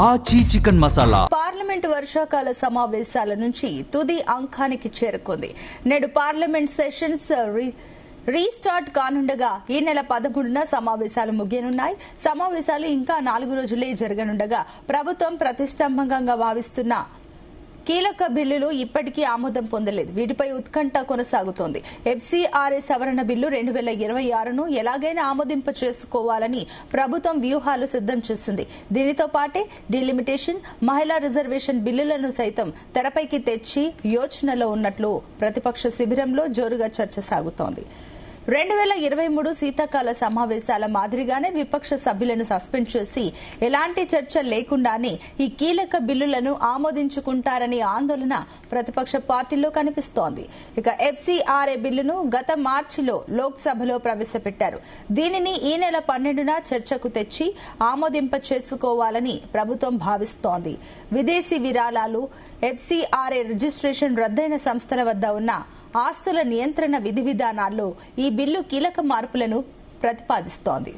ఆచి chicken masala parliament వర్షాకాల సమావేశాల నుంచి తుది అంకానికి చేరుకుంది. నేడు పార్లమెంట్ సెషన్స్ రీస్టార్ట్ కానుండగా ఈ నెల 13న సమావేశాలు ముగియనున్నాయి. సమావేశాలు ఇంకా 4 రోజులే జరగనుండగా ప్రభుత్వం ప్రతిష్టంభకంగా భావిస్తున్న కీలక బిల్లులు ఇప్పటికీ ఆమోదం పొందలేదు. వీటిపై ఉత్కంఠ కొనసాగుతోంది. ఎఫ్సీఆర్ఏ సవరణ బిల్లు 2026ను ఎలాగైనా ఆమోదింప చేసుకోవాలని ప్రభుత్వం వ్యూహాలు సిద్దం చేసింది. దీనితో పాటే డీలిమిటేషన్, మహిళా రిజర్వేషన్ బిల్లులను సైతం తెరపైకి తెచ్చి యోచనలో ఉన్నట్లు ప్రతిపక్ష శిబిరంలో జోరుగా చర్చ సాగుతోంది. 2023 శీతాకాల సమావేశాల మాదిరిగానే విపక్ష సభ్యులను సస్పెండ్ చేసి ఎలాంటి చర్చ లేకుండానే ఈ కీలక బిల్లులను ఆమోదించుకుంటారనే ఆందోళన ప్రతిపక్ష పార్టీల్లో కనిపిస్తోంది. ఇక ఎఫ్సీఆర్ఏ బిల్లును గత మార్చిలో లోక్సభలో ప్రవేశపెట్టారు. దీనిని ఈ నెల 12న చర్చకు తెచ్చి ఆమోదింప చేసుకోవాలని ప్రభుత్వం భావిస్తోంది. విదేశీ విరాళాలు, ఎఫ్సీఆర్ఏ రిజిస్ట్రేషన్ రద్దయిన సంస్థల వద్ద ఉన్న ఆస్తుల నియంత్రణ విధి విధానాల్లో ఈ బిల్లు కీలక మార్పులను ప్రతిపాదిస్తోంది.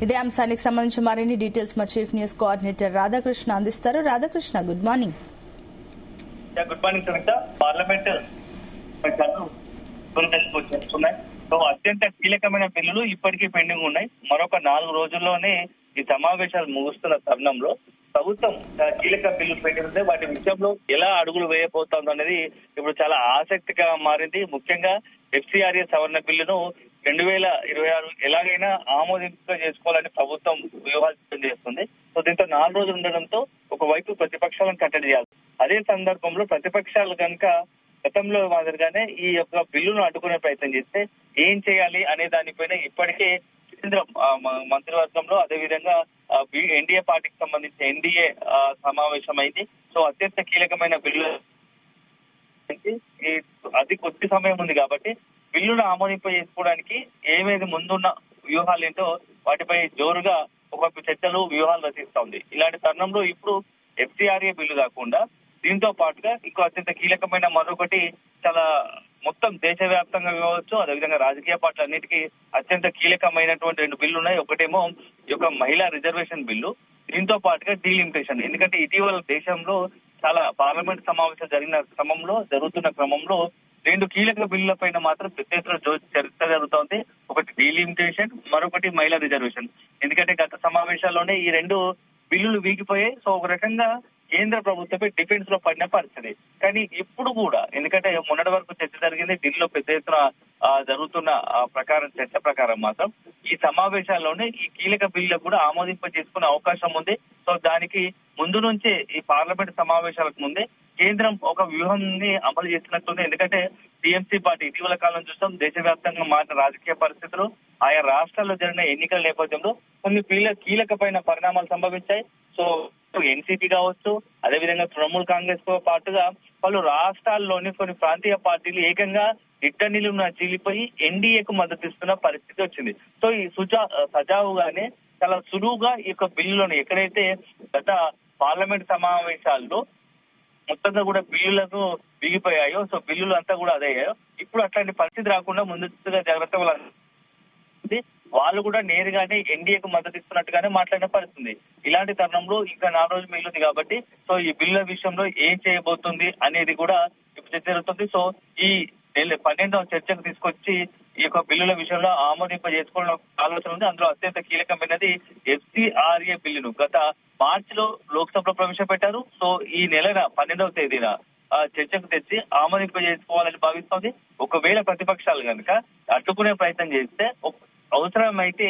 ఇదే అంశానికి సంబంధించి మరిన్ని డీటెయిల్స్ మా చీఫ్ న్యూస్ కోఆర్డినేటర్ రాధాకృష్ణ అందిస్తారు. Radhakrishna, good morning. Good morning Sunitha. Parliament అత్యంత కీలకమైన బిల్లులు ఇప్పటికీ పెండింగ్ ఉన్నాయి. మరొక 4 రోజుల్లోనే ఈ సమావేశాలు ముగుస్తున్న తరుణంలో ప్రభుత్వం కీలక బిల్లులు పెండింగ్ వాటి విషయంలో ఎలా అడుగులు వేయబోతోంది అనేది ఇప్పుడు చాలా ఆసక్తిగా మారింది. ముఖ్యంగా ఎఫ్సీఆర్ఏ సవరణ బిల్లును 2026 ఎలాగైనా ఆమోదింప చేసుకోవాలని ప్రభుత్వం వ్యూహాలు సిద్ధం చేస్తుంది. సో దీంతో 4 రోజులు ఉండడంతో ఒకవైపు ప్రతిపక్షాలను కట్టడి చేయాలి. అదే సందర్భంలో ప్రతిపక్షాలు కనుక గతంలో మాదిరిగానే ఈ యొక్క బిల్లును అడ్డుకునే ప్రయత్నం చేస్తే ఏం చేయాలి అనే దానిపైన ఇప్పటికే కేంద్ర మంత్రివర్గంలో అదేవిధంగా ఎన్డీఏ పార్టీకి సంబంధించి ఎన్డీఏ సమావేశమైంది. సో అత్యంత కీలకమైన బిల్లు అది కొద్ది సమయం ఉంది కాబట్టి బిల్లును ఆమోదింప చేసుకోవడానికి ఏమేది ముందున్న వ్యూహాలు ఏంటో వాటిపై జోరుగా ఒక చర్చలు వ్యూహాలు రచిస్తా ఉంది. ఇలాంటి తరుణంలో ఇప్పుడు ఎఫ్సీఆర్ఏ బిల్లు కాకుండా దీంతో పాటుగా ఇంకో అత్యంత కీలకమైన మరొకటి చాలా మొత్తం దేశవ్యాప్తంగా కావచ్చు, అదేవిధంగా రాజకీయ పార్టీలన్నిటికీ అత్యంత కీలకమైనటువంటి 2 బిల్లు ఉన్నాయి. ఒకటేమో ఈ యొక్క మహిళా రిజర్వేషన్ బిల్లు, దీంతో పాటుగా డీలిమిటేషన్. ఎందుకంటే ఇటీవల దేశంలో చాలా పార్లమెంట్ సమావేశాలు జరుగుతున్న క్రమంలో 2 కీలక బిల్లుల పైన మాత్రం పెద్ద ఎత్తున చర్చ జరుగుతోంది. ఒకటి డీలిమిటేషన్, మరొకటి మహిళా రిజర్వేషన్. ఎందుకంటే గత సమావేశాల్లోనే ఈ 2 బిల్లులు వీగిపోయాయి. సో ఒక రకంగా కేంద్ర ప్రభుత్వపై డిఫెన్స్ లో పడిన పరిస్థితి. కానీ ఇప్పుడు కూడా ఎందుకంటే మొన్నటి వరకు చర్చ జరిగింది, ఢిల్లీలో పెద్ద ఎత్తున జరుగుతున్న చర్చ ప్రకారం మాత్రం ఈ సమావేశాల్లోనే ఈ కీలక బిల్లు కూడా ఆమోదింప చేసుకునే అవకాశం ఉంది. సో దానికి ముందు నుంచే ఈ పార్లమెంట్ సమావేశాలకు ముందే కేంద్రం ఒక వ్యూహాన్ని అమలు చేస్తున్నట్టుంది. ఎందుకంటే టీఎంసీ పార్టీ ఇటీవల కాలం చూస్తాం దేశవ్యాప్తంగా మారిన రాజకీయ పరిస్థితులు, ఆయా రాష్ట్రాల్లో జరిగిన ఎన్నికల నేపథ్యంలో కొన్ని కీలకమైన పరిణామాలు సంభవించాయి. సో ఎన్సీపీ కావచ్చు, అదేవిధంగా తృణమూల్ కాంగ్రెస్ తో పాటుగా పలు రాష్ట్రాల్లోని కొన్ని ప్రాంతీయ పార్టీలు ఏకంగా ఇట్టనిలు చీలిపోయి ఎన్డీఏకు మద్దతు ఇస్తున్న పరిస్థితి వచ్చింది. సో ఈ సజావుగానే చాలా సులువుగా ఈ యొక్క బిల్లులను ఎక్కడైతే గత పార్లమెంట్ సమావేశాల్లో మొత్తంగా కూడా బిల్లులకు బిగిపోయాయో, సో బిల్లులు అంతా కూడా అదయ్యాయో, ఇప్పుడు అట్లాంటి పరిస్థితి రాకుండా ముందుగా జాగ్రత్త వాళ్ళు కూడా నేరుగానే ఎన్డీఏకు మద్దతు ఇస్తున్నట్టుగానే మాట్లాడిన పరిస్థితుంది. ఇలాంటి తరుణంలో ఇంకా 4 రోజులు మిగిలింది కాబట్టి సో ఈ బిల్లుల విషయంలో ఏం చేయబోతుంది అనేది కూడా ఇప్పుడు చర్చ జరుగుతుంది. సో ఈ 12వ చర్చకు తీసుకొచ్చి ఈ యొక్క బిల్లుల విషయంలో ఆమోదింప చేసుకోవాలని ఆలోచన ఉంది. అందులో అత్యంత కీలకమైనది ఎఫ్సీఆర్ఏ బిల్లును గత మార్చిలో లోక్సభలో ప్రవేశపెట్టారు. సో ఈ నెల 12వ తేదీన చర్చకు తెచ్చి ఆమోదింప చేసుకోవాలని భావిస్తోంది. ఒకవేళ ప్రతిపక్షాలు కనుక అడ్డుకునే ప్రయత్నం చేస్తే అవసరమైతే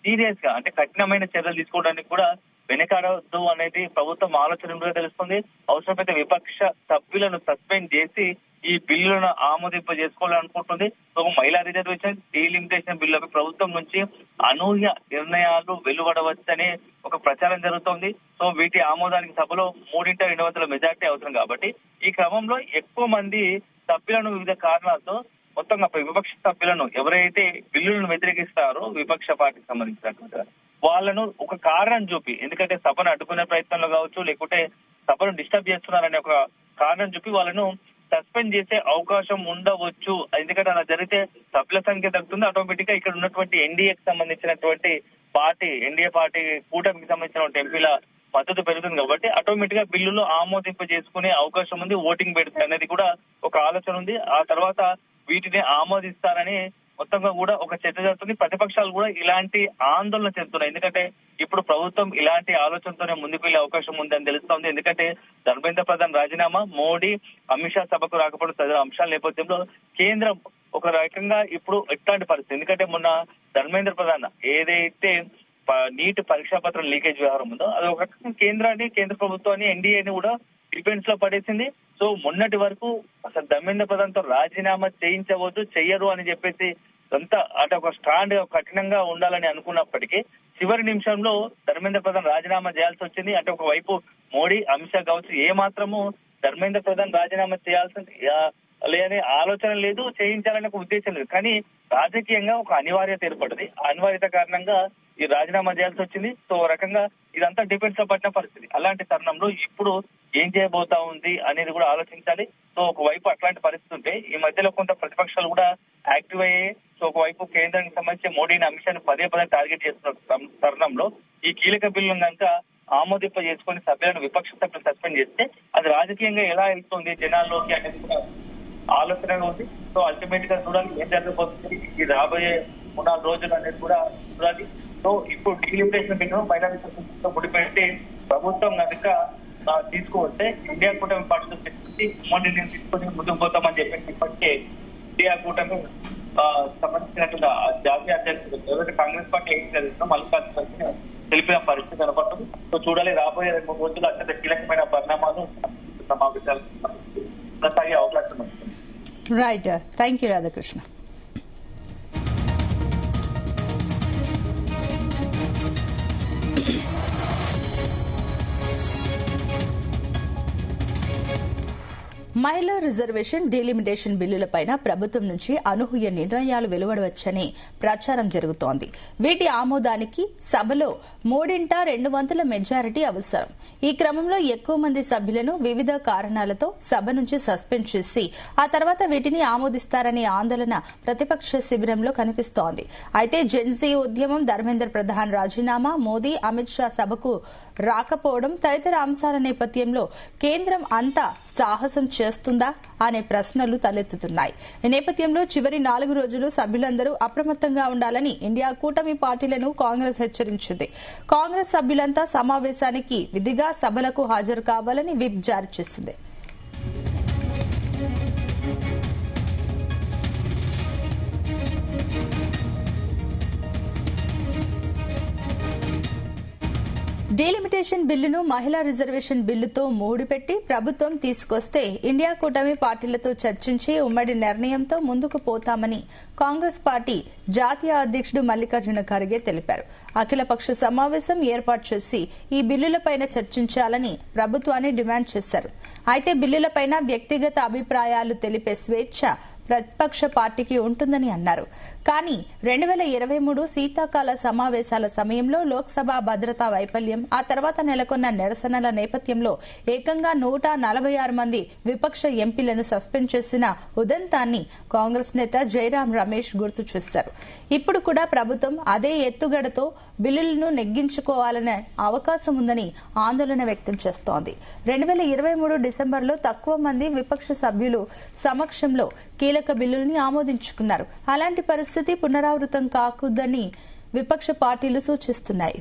సీరియస్ గా అంటే కఠినమైన చర్యలు తీసుకోవడానికి కూడా వెనకాడవద్దు అనేది ప్రభుత్వం ఆలోచనగా తెలుస్తుంది. అవసరమైతే విపక్ష సభ్యులను సస్పెండ్ చేసి ఈ బిల్లులను ఆమోదింప చేసుకోవాలనుకుంటుంది. సో మహిళా రిజర్వేషన్, డీలిమిటేషన్ బిల్లుపై ప్రభుత్వం నుంచి అనూహ్య నిర్ణయాలు వెలువడవచ్చనే ఒక ప్రచారం జరుగుతోంది. సో వీటి ఆమోదానికి సభలో 3/2 మెజార్టీ అవసరం కాబట్టి ఈ క్రమంలో ఎక్కువ మంది సభ్యులను వివిధ కారణాలతో మొత్తంగా విపక్ష సభ్యులను ఎవరైతే బిల్లులను వ్యతిరేకిస్తారో విపక్ష పార్టీకి సంబంధించినటువంటి వాళ్ళను ఒక కారణం చూపి, ఎందుకంటే సభను అడ్డుకునే ప్రయత్నంలో కావచ్చు, లేకుంటే సభను డిస్టర్బ్ చేస్తున్నారనే ఒక కారణం చూపి వాళ్ళను సస్పెండ్ చేసే అవకాశం ఉండవచ్చు. ఎందుకంటే అలా జరిగితే సభ్యుల సంఖ్య తగ్గుతుంది, ఆటోమేటిక్ గా ఇక్కడ ఉన్నటువంటి ఎన్డీఏకి సంబంధించినటువంటి ఎన్డీఏ పార్టీ కూటమికి సంబంధించినటువంటి ఎంపీల మద్దతు పెరుగుతుంది కాబట్టి ఆటోమేటిక్ గా బిల్లులో ఆమోదింప చేసుకునే అవకాశం ఉంది, ఓటింగ్ పెడుతుంది అనేది కూడా ఒక ఆలోచన ఉంది. ఆ తర్వాత వీటిని ఆమోదిస్తారని మొత్తంగా కూడా ఒక చర్చ జరుగుతుంది. ప్రతిపక్షాలు కూడా ఇలాంటి ఆందోళన చెందుతున్నాయి. ఎందుకంటే ఇప్పుడు ప్రభుత్వం ఇలాంటి ఆలోచనతోనే ముందుకు వెళ్లే అవకాశం ఉందని తెలుస్తోంది. ఎందుకంటే ధర్మేంద్ర ప్రధాన్ రాజీనామా, మోడీ, అమిత్ షా సభకు రాకపోవడం తదితర అంశాల నేపథ్యంలో కేంద్రం ఒక రకంగా ఇప్పుడు ఎట్లాంటి పరిస్థితి. ఎందుకంటే మొన్న ధర్మేంద్ర ప్రధాన్ ఏదైతే నీట్ పరీక్షా పత్రం లీకేజ్ వ్యవహారం ఉందో అది ఒక రకంగా కేంద్ర ప్రభుత్వాన్ని ఎన్డీఏని కూడా డిఫెన్స్ లో పడేసింది. సో మొన్నటి వరకు అసలు ధర్మేంద్ర ప్రధాన్ తో రాజీనామా చేయించవద్దు, చెయ్యరు అని చెప్పేసి అంతా అంటే ఒక స్టాండ్ కఠినంగా ఉండాలని అనుకున్నప్పటికీ చివరి నిమిషంలో ధర్మేంద్ర ప్రధాన్ రాజీనామా చేయాల్సి వచ్చింది. అంటే ఒకవైపు మోడీ, అమిత్ షా కావచ్చు ఏ మాత్రము ధర్మేంద్ర ప్రధాన్ రాజీనామా చేయాల్సింది లేని ఆలోచన లేదు, చేయించాలనే ఒక ఉద్దేశం లేదు. కానీ రాజకీయంగా ఒక అనివార్యత ఏర్పడింది. ఆ అనివార్యత కారణంగా ఈ రాజీనామా చేయాల్సి వచ్చింది. సో రకంగా ఇదంతా డిఫెన్స్ లో పడిన పరిస్థితి. అలాంటి తరుణంలో ఇప్పుడు ఏం చేయబోతా ఉంది అనేది కూడా ఆలోచించాలి. సో ఒకవైపు అట్లాంటి పరిస్థితి ఉంటే ఈ మధ్యలో కొంత ప్రతిపక్షాలు కూడా యాక్టివ్ అయ్యాయి. సో ఒకవైపు కేంద్రానికి సంబంధించి మోడీని, అమిత్ షాని పదే టార్గెట్ చేస్తున్న తరుణంలో ఈ కీలక బిల్లును కనుక ఆమోదింప చేసుకుని సభ్యులను విపక్ష సభ్యులు సస్పెండ్ చేస్తే అది రాజకీయంగా ఎలా వెళ్తుంది జనాల్లోకి అనేది కూడా ఆలోచనగా ఉంది. సో అల్టిమేట్ గా చూడాలి ఏం జరగబోతుంది ఈ రాబోయే 3-4 రోజులు అనేది కూడా చూడాలి. సో ఇప్పుడు డీలిమిటేషన్ బిల్లు మహిళా విషయంతో ముడిపెట్టి ప్రభుత్వం కనుక తీసుకువస్తే ఇండియా కూటమి పార్టీతో చర్చించి మోడీని తీసుకొని ముందుకు పోతామని చెప్పేసి ఇప్పటికే ఇండియా కూటమి సంబంధించినట్టుగా జాతీయ అధ్యక్షుడు ఎవరైతే కాంగ్రెస్ పార్టీ ఏం చేస్తుందో మల్లికార్జున తెలిపిన పరిస్థితి కనపడుతుంది. సో చూడాలి రాబోయే 2-3 రోజులు అత్యంత కీలకమైన పరిణామాలు సమావేశాలు కొనసాగే అవకాశం ఉంది. Right, thank you Radhakrishna. మహిళా రిజర్వేషన్, డీలిమిటేషన్ బిల్లులపైన ప్రభుత్వం నుంచి అనూహ్య నిర్ణయాలు వెలువడవచ్చని ప్రచారం జరుగుతోంది. వీటి ఆమోదానికి సభలో 3/2 మెజారిటీ అవసరం. ఈ క్రమంలో ఎక్కువ మంది సభ్యులను వివిధ కారణాలతో సభ నుంచి సస్పెండ్ చేసి ఆ తర్వాత వీటిని ఆమోదిస్తారనే ఆందోళన ప్రతిపక్ష శిబిరంలో కనిపిస్తోంది. అయితే జెన్జీ ఉద్యమం, ధర్మేంద్ర ప్రధాన్ రాజీనామా, మోదీ, అమిత్ షా సభకు రాకపోవడం తదితర అంశాల నేపథ్యంలో కేంద్రం అంతా సాహసం చేస్తుందా అనే ప్రశ్నలు తలెత్తుతున్నాయి. ఈ నేపథ్యంలో చివరి 4 రోజులు సభ్యులందరూ అప్రమత్తంగా ఉండాలని ఇండియా కూటమి పార్టీలను కాంగ్రెస్ హెచ్చరించింది. కాంగ్రెస్ సభ్యులంతా సమావేశానికి విధిగా సభలకు హాజరు కావాలని విప్ జారీ చేసింది. డీలిమిటేషన్ బిల్లును మహిళా రిజర్వేషన్ బిల్లుతో ముడిపెట్టి ప్రభుత్వం తీసుకొస్తే ఇండియా కూటమి పార్టీలతో చర్చించి ఉమ్మడి నిర్ణయంతో ముందుకు పోతామని కాంగ్రెస్ పార్టీ జాతీయ అధ్యక్షుడు మల్లికార్జున ఖర్గే తెలిపారు. అఖిలపక్ష సమావేశం ఏర్పాటు చేసి ఈ బిల్లులపైన చర్చించాలని ప్రభుత్వాన్ని డిమాండ్ చేశారు. అయితే బిల్లులపైన వ్యక్తిగత అభిప్రాయాలు తెలిపే స్వేచ్ఛ ప్రతిపక్ష పార్టీకి ఉంటుందని అన్నారు. కానీ 2023 శీతాకాల సమావేశాల సమయంలో లోక్సభ భద్రతా వైఫల్యం, ఆ తర్వాత నెలకొన్న నిరసనల నేపథ్యంలో ఏకంగా 146 మంది విపక్ష ఎంపీలను సస్పెండ్ చేసిన ఉదంతాన్ని కాంగ్రెస్ నేత జైరాం రమేష్ గుర్తు చేశారు. ఇప్పుడు కూడా ప్రభుత్వం అదే ఎత్తుగడతో బిల్లులను నెగ్గించుకోవాలనే అవకాశం ఉందని ఆందోళన వ్యక్తం చేస్తోంది. 2023 డిసెంబర్లో తక్కువ మంది విపక్ష సభ్యులు సమక్షంలో కీలక బిల్లుల్ని ఆమోదించుకున్నారు. అలాంటి పరిస్థితి పునరావృతం కాకూడదని విపక్ష పార్టీలు సూచిస్తున్నాయి.